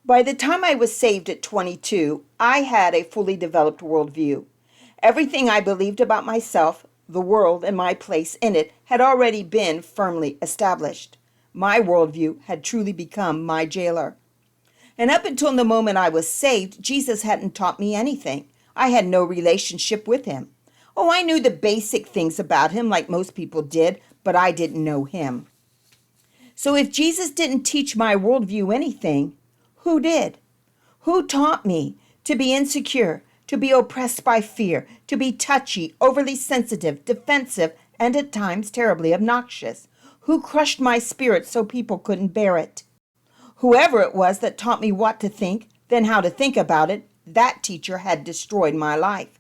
By the time I was saved at 22, I had a fully developed worldview. Everything I believed about myself, the world, and my place in it had already been firmly established. My worldview had truly become my jailer. And up until the moment I was saved, Jesus hadn't taught me anything. I had no relationship with him. Oh, I knew the basic things about him like most people did, but I didn't know him. So if Jesus didn't teach my worldview anything, who did? Who taught me to be insecure, to be oppressed by fear, to be touchy, overly sensitive, defensive, and at times terribly obnoxious? Who crushed my spirit so people couldn't bear it? Whoever it was that taught me what to think, then how to think about it, that teacher had destroyed my life.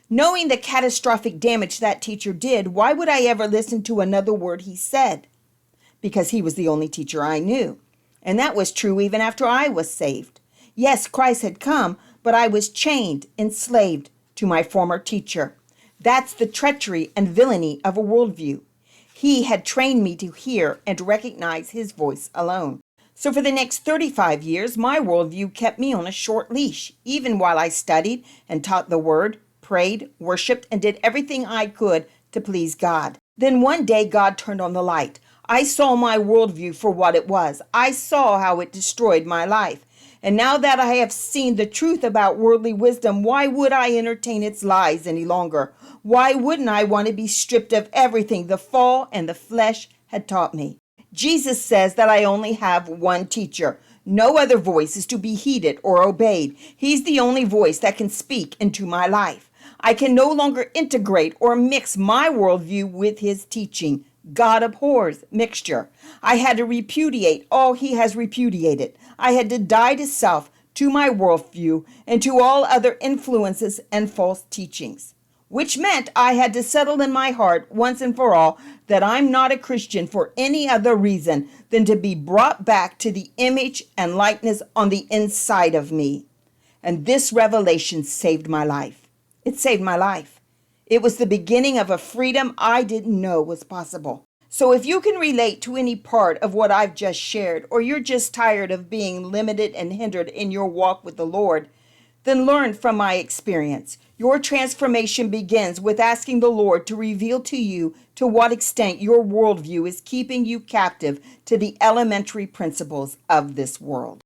Knowing the catastrophic damage that teacher did, why would I ever listen to another word he said? Because he was the only teacher I knew. And that was true even after I was saved. Yes, Christ had come, but I was chained, enslaved to my former teacher. That's the treachery and villainy of a worldview. He had trained me to hear and recognize his voice alone. So for the next 35 years, my worldview kept me on a short leash, even while I studied and taught the word, prayed, worshiped, and did everything I could to please God. Then one day God turned on the light. I saw my worldview for what it was. I saw how it destroyed my life. And now that I have seen the truth about worldly wisdom, why would I entertain its lies any longer? Why wouldn't I want to be stripped of everything the fall and the flesh had taught me? Jesus says that I only have one teacher. No other voice is to be heeded or obeyed. He's the only voice that can speak into my life. I can no longer integrate or mix my worldview with his teaching. God abhors mixture. I had to repudiate all he has repudiated. I had to die to self, to my worldview, and to all other influences and false teachings. Which meant I had to settle in my heart once and for all that I'm not a Christian for any other reason than to be brought back to the image and likeness on the inside of me. And this revelation saved my life. It saved my life. It was the beginning of a freedom I didn't know was possible. So if you can relate to any part of what I've just shared, or you're just tired of being limited and hindered in your walk with the Lord, then learn from my experience. Your transformation begins with asking the Lord to reveal to you to what extent your worldview is keeping you captive to the elementary principles of this world.